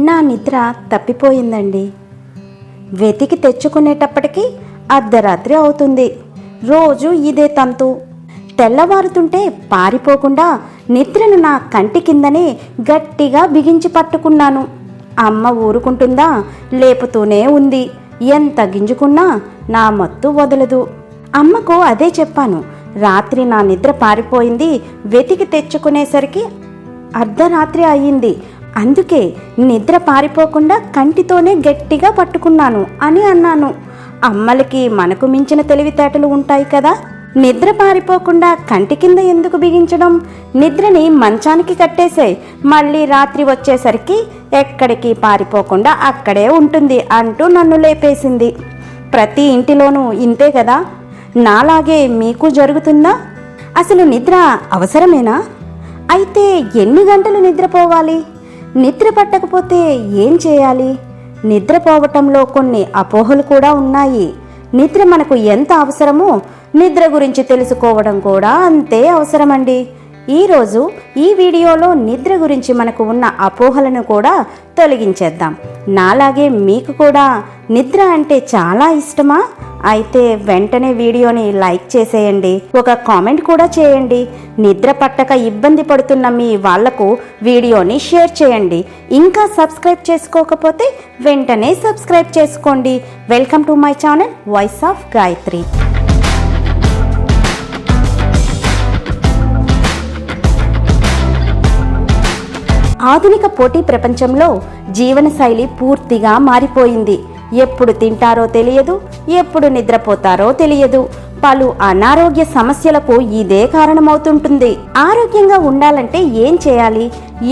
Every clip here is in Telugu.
నా నిద్ర తప్పిపోయిందండి. వెతికి తెచ్చుకునేటప్పటికి అర్ధరాత్రి అవుతుంది. రోజు ఇదే తంతు. తెల్లవారుతుంటే పారిపోకుండా నిద్రను నా కంటి కిందనే గట్టిగా బిగించి పట్టుకున్నాను. అమ్మ ఊరుకుంటుందా? లేపుతూనే ఉంది. ఎంత గింజుకున్నా నా మత్తు వదలదు. అమ్మకు అదే చెప్పాను. రాత్రి నా నిద్ర పారిపోయింది. వెతికి తెచ్చుకునేసరికి అర్ధరాత్రి అయ్యింది. అందుకే నిద్ర పారిపోకుండా కంటితోనే గట్టిగా పట్టుకున్నాను అని అన్నాను. అమ్మలకి మనకు మించిన తెలివితేటలు ఉంటాయి కదా. నిద్ర పారిపోకుండా కంటి కింద ఎందుకు బిగించడం? నిద్రని మంచానికి కట్టేసాయి. మళ్ళీ రాత్రి వచ్చేసరికి ఎక్కడికి పారిపోకుండా అక్కడే ఉంటుంది అంటూ నన్ను లేపేసింది. ప్రతి ఇంటిలోనూ ఇంతే కదా. నాలాగే మీకు జరుగుతుందా? అసలు నిద్ర అవసరమేనా? అయితే ఎన్ని గంటలు నిద్రపోవాలి? నిద్ర పట్టకపోతే ఏం చేయాలి? నిద్రపోవటంలో కొన్ని అపోహలు కూడా ఉన్నాయి. నిద్ర మనకు ఎంత అవసరమో నిద్ర గురించి తెలుసుకోవడం కూడా అంతే అవసరమండి. ఈరోజు ఈ వీడియోలో నిద్ర గురించి మనకు ఉన్న అపోహలను కూడా తొలగించేద్దాం. నాలాగే మీకు కూడా నిద్ర అంటే చాలా ఇష్టమా? అయితే వెంటనే వీడియోని లైక్ చేసేయండి. ఒక కామెంట్ కూడా చేయండి. నిద్ర పట్టక ఇబ్బంది పడుతున్న మీ వాళ్లకు వీడియోని షేర్ చేయండి. ఇంకా సబ్స్క్రైబ్ చేసుకోకపోతే వెంటనే సబ్స్క్రైబ్ చేసుకోండి. Welcome to my channel voice of Gayatri. ఆధునిక పోటీ ప్రపంచంలో జీవనశైలి పూర్తిగా మారిపోయింది. ఎప్పుడు తింటారో తెలియదు, ఎప్పుడు నిద్రపోతారో తెలియదు. పలు అనారోగ్య సమస్యలకు ఇదే కారణమవుతుంటుంది. ఆరోగ్యంగా ఉండాలంటే ఏం చేయాలి?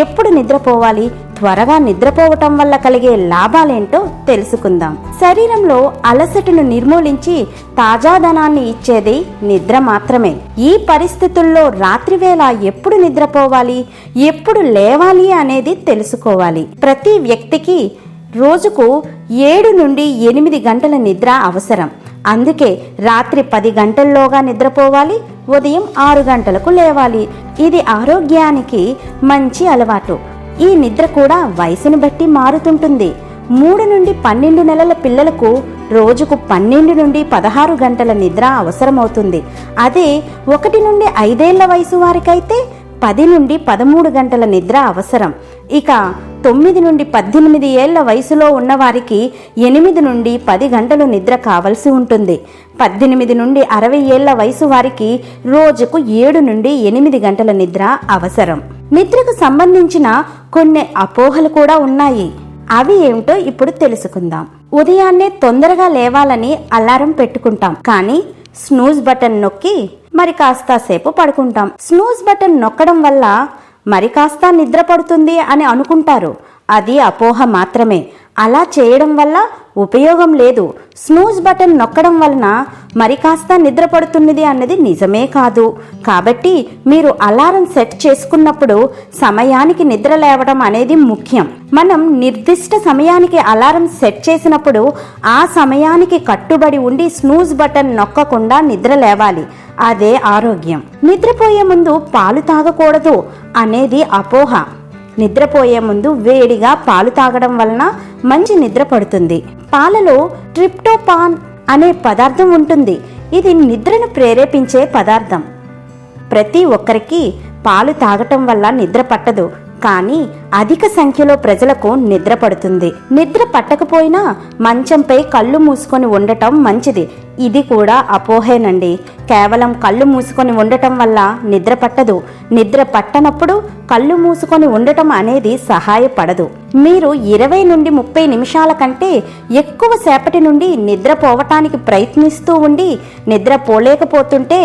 ఎప్పుడు నిద్రపోవాలి? త్వరగా నిద్రపోవటం వల్ల కలిగే లాభాలేంటో తెలుసుకుందాం. శరీరంలో అలసటను నిర్మూలించి తాజాదనాన్ని ఇచ్చేది నిద్ర మాత్రమే. ఈ పరిస్థితుల్లో రాత్రివేళ ఎప్పుడు నిద్రపోవాలి, ఎప్పుడు లేవాలి అనేది తెలుసుకోవాలి. ప్రతి వ్యక్తికి రోజుకు 7 నుండి 8 గంటల నిద్ర అవసరం. అందుకే రాత్రి 10 గంటల్లోగా నిద్రపోవాలి, ఉదయం 6 గంటలకు లేవాలి. ఇది ఆరోగ్యానికి మంచి అలవాటు. ఈ నిద్ర కూడా వయసును బట్టి మారుతుంటుంది. 3 నుండి 12 నెలల పిల్లలకు రోజుకు 12 నుండి 16 గంటల నిద్ర అవసరమవుతుంది. అదే 1 నుండి 5 ఏళ్ల వయసు వారికైతే 10 నుండి 13 గంటల నిద్ర అవసరం. ఇక 9 నుండి 18 ఏళ్ల వయసులో ఉన్నవారికి 8 నుండి 10 గంటలు నిద్ర కావలసి ఉంటుంది. 18 నుండి 60 ఏళ్ల వయసు వారికి రోజుకు 7 నుండి 8 గంటల నిద్ర అవసరం. నిద్రకు సంబంధించిన కొన్ని అపోహలు కూడా ఉన్నాయి. అవి ఏమిటో ఇప్పుడు తెలుసుకుందాం. ఉదయాన్నే తొందరగా లేవాలని అలారం పెట్టుకుంటాం, కానీ స్నూజ్ బటన్ నొక్కి మరి కాస్త సేపు పడుకుంటాం. స్నూజ్ బటన్ నొక్కడం వల్ల మరి కాస్త నిద్ర పడుతుంది అని అనుకుంటారు. అది అపోహ మాత్రమే. అలా చేయడం వల్ల ఉపయోగం లేదు. స్నూజ్ బటన్ నొక్కడం వలన మరి కాస్త నిద్ర పడుతున్నది అన్నది నిజమే కాదు. కాబట్టి మీరు అలారం సెట్ చేసుకున్నప్పుడు సమయానికి నిద్ర లేవడం అనేది ముఖ్యం. మనం నిర్దిష్ట సమయానికి అలారం సెట్ చేసినప్పుడు ఆ సమయానికి కట్టుబడి ఉండి స్నూజ్ బటన్ నొక్కకుండా నిద్ర లేవాలి. అదే ఆరోగ్యం. నిద్రపోయే ముందు పాలు తాగకూడదు అనేది అపోహ. నిద్రపోయే ముందు వేడిగా పాలు తాగడం వలన మంచి నిద్ర పడుతుంది. పాలలో ట్రిప్టోపాన్ అనే పదార్థం ఉంటుంది. ఇది నిద్రను ప్రేరేపించే పదార్థం. ప్రతి ఒక్కరికి పాలు తాగటం వల్ల నిద్ర పట్టదు, కానీ అధిక సంఖ్యలో ప్రజలకు నిద్ర పడుతుంది. నిద్ర పట్టకపోయినా మంచంపై కళ్ళు మూసుకొని ఉండటం మంచిది. ఇది కూడా అపోహేనండి. కేవలం కళ్ళు మూసుకొని ఉండటం వల్ల నిద్ర పట్టదు. నిద్ర పట్టనప్పుడు కళ్ళు మూసుకొని ఉండటం అనేది సహాయపడదు. మీరు 20 నుండి 30 నిమిషాల కంటే ఎక్కువ సేపటి నుండి నిద్రపోవటానికి ప్రయత్నిస్తూ ఉండి నిద్రపోలేకపోతుంటే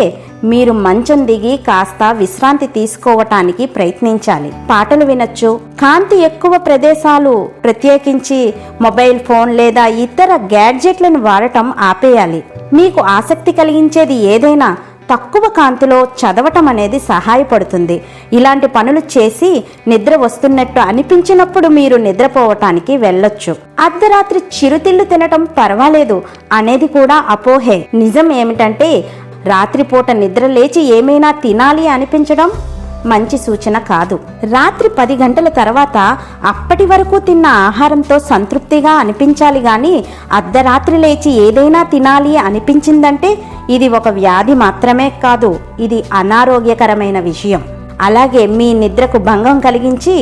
మీరు మంచం దిగి కాస్త విశ్రాంతి తీసుకోవటానికి ప్రయత్నించాలి. పాటలు వినొచ్చు. కాంతి ఎక్కువ ప్రదేశాలు, ప్రత్యేకించి మొబైల్ ఫోన్ లేదా ఇతర గ్యాడ్జెట్లను వాడటం ఆపేయాలి. మీకు ఆసక్తి కలిగించేది ఏదైనా తక్కువ కాంతిలో చదవటం అనేది సహాయపడుతుంది. ఇలాంటి పనులు చేసి నిద్ర వస్తున్నట్టు అనిపించినప్పుడు మీరు నిద్రపోవటానికి వెళ్ళొచ్చు. అర్ధరాత్రి చిరుతిళ్ళు తినటం పర్వాలేదు అనేది కూడా అపోహే. నిజం ఏమిటంటే రాత్రిపూట నిద్ర లేచి ఏమైనా తినాలి అనిపించడం మంచి సూచన కాదు. రాత్రి 10 గంటల తర్వాత అప్పటి వరకు తిన్న ఆహారంతో సంతృప్తిగా అనిపించాలి గాని అర్ధరాత్రి లేచి ఏదైనా తినాలి అనిపించిందంటే ఇది ఒక వ్యాధి మాత్రమే కాదు, ఇది అనారోగ్యకరమైన విషయం. అలాగే మీ నిద్రకు భంగం కలిగించి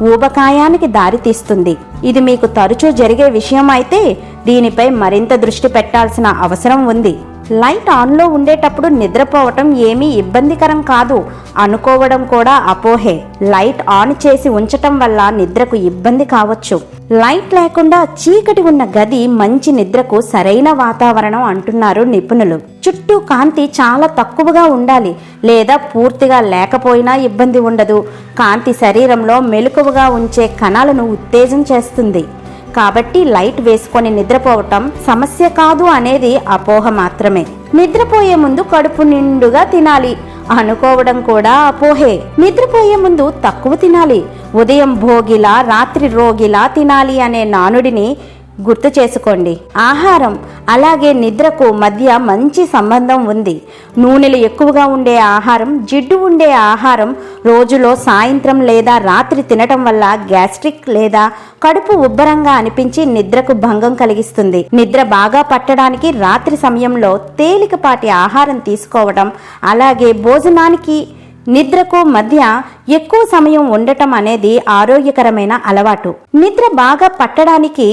ఊబకాయానికి దారితీస్తుంది. ఇది మీకు తరచూ జరిగే విషయం అయితే దీనిపై మరింత దృష్టి పెట్టాల్సిన అవసరం ఉంది. లైట్ ఆన్లో ఉండేటప్పుడు నిద్రపోవటం ఏమీ ఇబ్బందికరం కాదు అనుకోవడం కూడా అపోహే. లైట్ ఆన్ చేసి ఉంచటం వల్ల నిద్రకు ఇబ్బంది కావచ్చు. లైట్ లేకుండా చీకటి ఉన్న గది మంచి నిద్రకు సరైన వాతావరణం అంటున్నారు నిపుణులు. చుట్టూ కాంతి చాలా తక్కువగా ఉండాలి లేదా పూర్తిగా లేకపోయినా ఇబ్బంది ఉండదు. కాంతి శరీరంలో మెలకువగా ఉంచే కణాలను ఉత్తేజం చేస్తుంది. కాబట్టి లైట్ వేసుకొని నిద్రపోవటం సమస్య కాదు అనేది అపోహ మాత్రమే. నిద్రపోయే ముందు కడుపు నిండుగా తినాలి అనుకోవడం కూడా అపోహే. నిద్రపోయే ముందు తక్కువ తినాలి, ఉదయం భోగిలా రాత్రి రోగిలా తినాలి అనే నానుడిని గుర్తు చేసుకోండి. ఆహారం అలాగే నిద్రకు మధ్య మంచి సంబంధం ఉంది. నూనెలు ఎక్కువగా ఉండే ఆహారం, జిడ్డు ఉండే ఆహారం రోజులో సాయంత్రం లేదా రాత్రి తినటం వల్ల గ్యాస్ట్రిక్ లేదా కడుపు ఉబ్బరంగా అనిపించి నిద్రకు భంగం కలిగిస్తుంది. నిద్ర బాగా పట్టడానికి రాత్రి సమయంలో తేలికపాటి ఆహారం తీసుకోవడం, అలాగే భోజనానికి నిద్రకు మధ్య ఎక్కువ సమయం ఉండటం అనేది ఆరోగ్యకరమైన అలవాటు. నిద్ర బాగా పట్టడానికి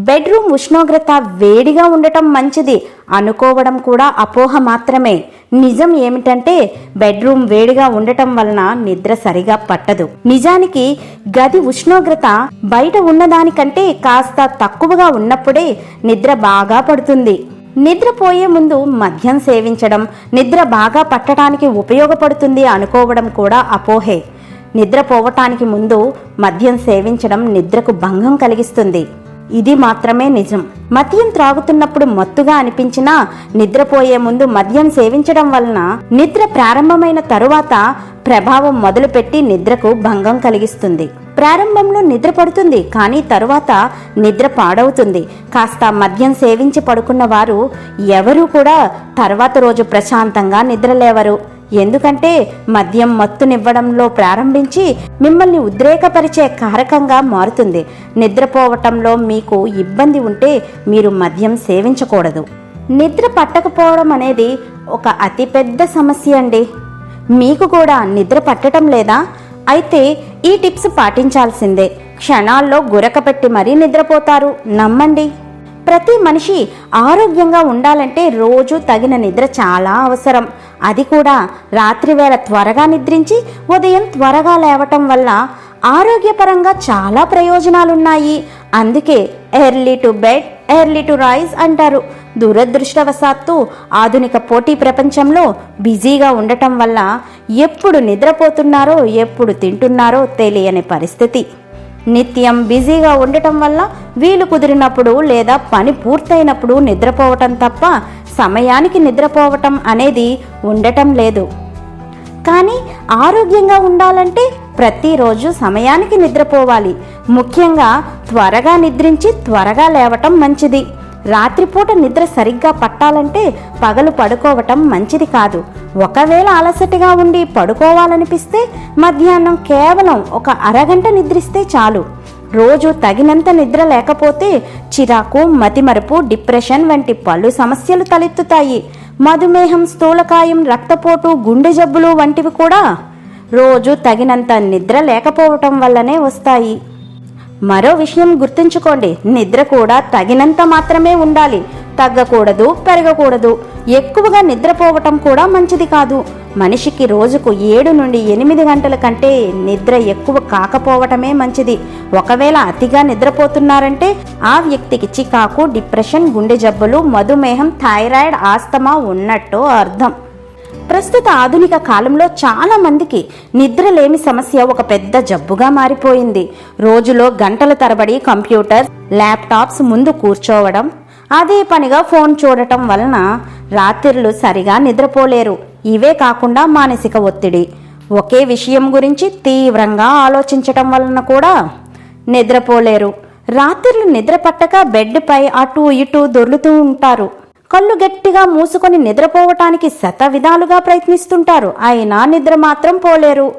బెడ్రూమ్ ఉష్ణోగ్రత వేడిగా ఉండటం మంచిది అనుకోవడం కూడా అపోహ మాత్రమే. నిజం ఏమిటంటే బెడ్రూమ్ వేడిగా ఉండటం వలన నిద్ర సరిగా పట్టదు. నిజానికి గది ఉష్ణోగ్రత బయట ఉన్నదానికంటే కాస్త తక్కువగా ఉన్నప్పుడే నిద్ర బాగా పడుతుంది. నిద్రపోయే ముందు మద్యం సేవించడం నిద్ర బాగా పట్టడానికి ఉపయోగపడుతుంది అనుకోవడం కూడా అపోహే. నిద్రపోవటానికి ముందు మద్యం సేవించడం నిద్రకు భంగం కలిగిస్తుంది. ఇది మాత్రమే నిజం. మద్యం త్రాగుతున్నప్పుడు మత్తుగా అనిపించినా నిద్రపోయే ముందు మద్యం సేవించడం వలన నిద్ర ప్రారంభమైన తరువాత ప్రభావం మొదలుపెట్టి నిద్రకు భంగం కలిగిస్తుంది. ప్రారంభంలో నిద్ర పడుతుంది, కానీ తరువాత నిద్ర పాడవుతుంది. కాస్త మద్యం సేవించి పడుకున్న వారు ఎవరూ కూడా తర్వాత రోజు ప్రశాంతంగా నిద్రలేవరు. ఎందుకంటే మద్యం మత్తునివ్వడంలో ప్రారంభించి మిమ్మల్ని ఉద్రేకపరిచే కారకంగా మారుతుంది. నిద్రపోవటంలో మీకు ఇబ్బంది ఉంటే మీరు మద్యం సేవించకూడదు. నిద్ర పట్టకపోవడం అనేది ఒక అతిపెద్ద సమస్య అండి. మీకు కూడా నిద్ర పట్టడం లేదా? అయితే ఈ టిప్స్ పాటించాల్సిందే. క్షణాల్లో గురక పెట్టి మరీ నిద్రపోతారు, నమ్మండి. ప్రతి మనిషి ఆరోగ్యంగా ఉండాలంటే రోజు తగిన నిద్ర చాలా అవసరం. అది కూడా రాత్రివేళ త్వరగా నిద్రించి ఉదయం త్వరగా లేవటం వల్ల ఆరోగ్యపరంగా చాలా ప్రయోజనాలున్నాయి. అందుకే early to bed early to rise అంటారు. దురదృష్టవశాత్తు ఆధునిక పోటీ ప్రపంచంలో బిజీగా ఉండటం వల్ల ఎప్పుడు నిద్రపోతున్నారో ఎప్పుడు తింటున్నారో తెలియని పరిస్థితి. నిత్యం బిజీగా ఉండటం వల్ల వీలు కుదిరినప్పుడు లేదా పని పూర్తయినప్పుడు నిద్రపోవటం తప్ప సమయానికి నిద్రపోవటం అనేది ఉండటం లేదు. కానీ ఆరోగ్యంగా ఉండాలంటే ప్రతిరోజు సమయానికి నిద్రపోవాలి. ముఖ్యంగా త్వరగా నిద్రించి త్వరగా లేవటం మంచిది. రాత్రిపూట నిద్ర సరిగ్గా పట్టాలంటే పగలు పడుకోవటం మంచిది కాదు. ఒకవేళ అలసటగా ఉండి పడుకోవాలనిపిస్తే మధ్యాహ్నం కేవలం ఒక అరగంట నిద్రిస్తే చాలు. రోజు తగినంత నిద్ర లేకపోతే చిరాకు, మతిమరుపు, డిప్రెషన్ వంటి పలు సమస్యలు తలెత్తుతాయి. మధుమేహం, స్థూలకాయం, రక్తపోటు, గుండె జబ్బులు వంటివి కూడా రోజు తగినంత నిద్ర లేకపోవటం వల్లనే వస్తాయి. మరో విషయం గుర్తుంచుకోండి, నిద్ర కూడా తగినంత మాత్రమే ఉండాలి. తగ్గకూడదు, పెరగకూడదు. ఎక్కువగా నిద్రపోవటం కూడా మంచిది కాదు. మనిషికి రోజుకు 7 నుండి 8 గంటల కంటే నిద్ర ఎక్కువ కాకపోవటమే మంచిది. ఒకవేళ అతిగా నిద్రపోతున్నారంటే ఆ వ్యక్తికి చికాకు, డిప్రెషన్, గుండె జబ్బులు, మధుమేహం, థైరాయిడ్, ఆస్తమా ఉన్నట్టు అర్థం. ప్రస్తుత ఆధునిక కాలంలో చాలా మందికి నిద్రలేమి సమస్య ఒక పెద్ద జబ్బుగా మారిపోయింది. రోజులో గంటల తరబడి కంప్యూటర్, ల్యాప్టాప్స్ ముందు కూర్చోవడం, అదే పనిగా ఫోన్ చూడటం వలన రాత్రులు సరిగా నిద్రపోలేరు. ఇవే కాకుండా మానసిక ఒత్తిడి, ఒకే విషయం గురించి తీవ్రంగా ఆలోచించటం వలన కూడా నిద్రపోలేరు. రాత్రులు నిద్ర పట్టక బెడ్ పై అటు ఇటు దొర్లుతూ ఉంటారు. కళ్ళు గట్టిగా మూసుకొని నిద్రపోవటానికి శతవిధాలుగా ప్రయత్నిస్తుంటారు, అయినా నిద్ర మాత్రం పోలేరు.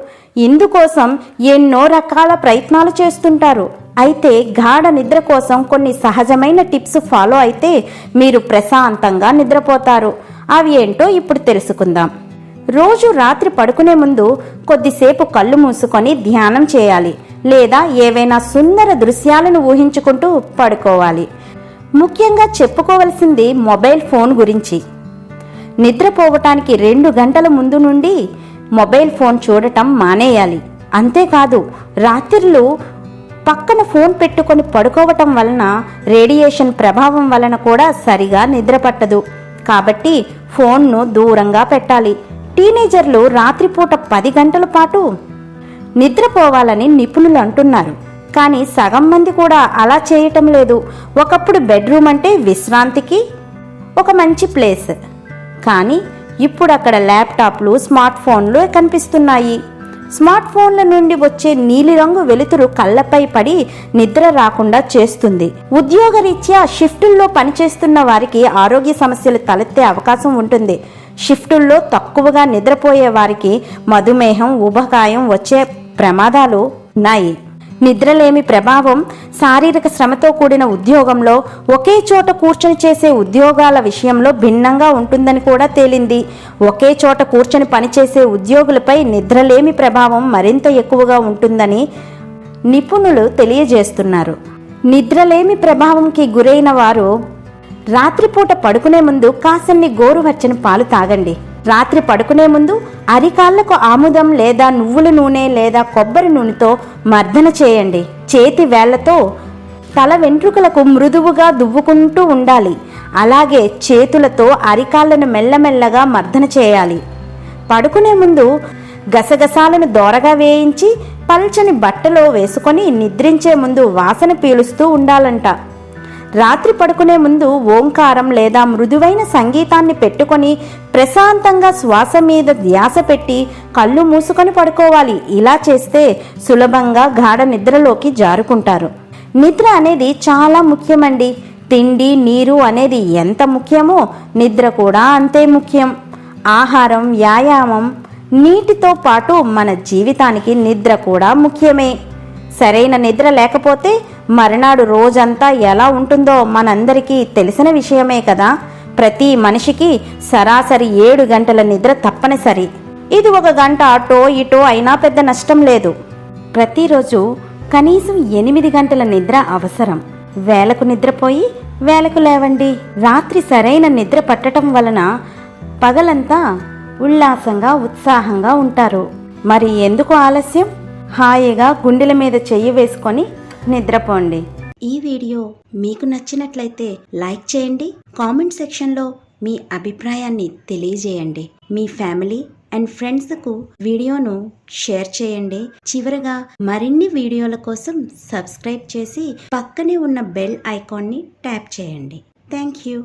ఇందుకోసం ఎన్నో రకాల ప్రయత్నాలు చేస్తుంటారు. అయితే గాఢ నిద్ర కోసం కొన్ని సహజమైన టిప్స్ ఫాలో అయితే మీరు ప్రశాంతంగా నిద్రపోతారు. అవి ఏంటో ఇప్పుడు తెలుసుకుందాం. రోజు రాత్రి పడుకునే ముందు కొద్దిసేపు కళ్ళు మూసుకొని ధ్యానం చేయాలి, లేదా ఏవైనా సుందర దృశ్యాలను ఊహించుకుంటూ పడుకోవాలి. ముఖ్యంగా చెప్పుకోవలసింది మొబైల్ ఫోన్ గురించి. నిద్రపోవటానికి 2 గంటల ముందు నుండి మొబైల్ ఫోన్ చూడటం మానేయాలి. అంతేకాదు, రాత్రిళ్ళు పక్కన ఫోన్ పెట్టుకొని పడుకోవటం వలన రేడియేషన్ ప్రభావం వలన కూడా సరిగా నిద్ర పట్టదు. కాబట్టి ఫోన్ను దూరంగా పెట్టాలి. టీనేజర్లు రాత్రిపూట 10 గంటల పాటు నిద్రపోవాలని నిపుణులు అంటున్నారు. కానీ సగం మంది కూడా అలా చేయటం లేదు. ఒకప్పుడు బెడ్రూమ్ అంటే విశ్రాంతికి ఒక మంచి ప్లేస్, కానీ ఇప్పుడు అక్కడ ల్యాప్టాప్లు, స్మార్ట్ ఫోన్లు కనిపిస్తున్నాయి. స్మార్ట్ ఫోన్ల నుండి వచ్చే నీలిరంగు వెలుతురు కళ్ళపై పడి నిద్ర రాకుండా చేస్తుంది. ఉద్యోగరీత్యా షిఫ్టుల్లో పనిచేస్తున్న వారికి ఆరోగ్య సమస్యలు తలెత్తే అవకాశం ఉంటుంది. షిఫ్టుల్లో తక్కువగా నిద్రపోయే వారికి మధుమేహం, ఊబకాయం వచ్చే ప్రమాదాలు ఉన్నాయి. నిద్రలేమి ప్రభావం శారీరక శ్రమతో కూడిన ఉద్యోగంలో, ఒకే చోట కూర్చొని చేసే ఉద్యోగాల విషయంలో భిన్నంగా ఉంటుందని కూడా తేలింది. ఒకే చోట కూర్చొని పనిచేసే ఉద్యోగులపై నిద్రలేమి ప్రభావం మరింత ఎక్కువగా ఉంటుందని నిపుణులు తెలియజేస్తున్నారు. నిద్రలేమి ప్రభావంకి గురైన వారు రాత్రిపూట పడుకునే ముందు కాసన్ని గోరువెచ్చని పాలు తాగండి. రాత్రి పడుకునే ముందు అరికాళ్లకు ఆముదం లేదా నువ్వుల నూనె లేదా కొబ్బరి నూనెతో మర్దన చేయండి. చేతి వేళ్లతో తల వెంట్రుకలకు మృదువుగా దువ్వుకుంటూ ఉండాలి. అలాగే చేతులతో అరికాళ్లను మెల్లమెల్లగా మర్దన చేయాలి. పడుకునే ముందు గసగసాలను దోరగా వేయించి పల్చని బట్టలో వేసుకొని నిద్రించే ముందు వాసన పీలుస్తూ ఉండాలంట. రాత్రి పడుకునే ముందు ఓంకారం లేదా మృదువైన సంగీతాన్ని పెట్టుకొని ప్రశాంతంగా శ్వాస మీద ధ్యాస పెట్టి కళ్ళు మూసుకొని పడుకోవాలి. ఇలా చేస్తే సులభంగా గాఢ నిద్రలోకి జారుకుంటారు. నిద్ర అనేది చాలా ముఖ్యమండి. తిండి, నీరు అనేది ఎంత ముఖ్యమో నిద్ర కూడా అంతే ముఖ్యం. ఆహారం, వ్యాయామం, నీటితో పాటు మన జీవితానికి నిద్ర కూడా ముఖ్యమే. సరైన నిద్ర లేకపోతే మరునాడు రోజంతా ఎలా ఉంటుందో మనందరికీ తెలిసిన విషయమే కదా. ప్రతి మనిషికి సరాసరి 7 గంటల నిద్ర తప్పనిసరి. ఇది 1 గంట అటో ఇటో అయినా పెద్ద నష్టం లేదు. ప్రతిరోజు కనీసం 8 గంటల నిద్ర అవసరం. వేళకు నిద్రపోయి వేళకు లేవండి. రాత్రి సరైన నిద్ర పట్టడం వలన పగలంతా ఉల్లాసంగా, ఉత్సాహంగా ఉంటారు. మరి ఎందుకు ఆలస్యం? హాయిగా గుండెల మీద చెయ్యి వేసుకొని నిద్రపోండి. ఈ వీడియో మీకు నచ్చినట్లయితే లైక్ చేయండి. కామెంట్ సెక్షన్లో మీ అభిప్రాయాన్ని తెలియజేయండి. మీ ఫ్యామిలీ అండ్ ఫ్రెండ్స్కు వీడియోను షేర్ చేయండి. చివరగా మరిన్ని వీడియోల కోసం సబ్స్క్రైబ్ చేసి పక్కనే ఉన్న బెల్ ఐకాన్ని ట్యాప్ చేయండి. Thank you.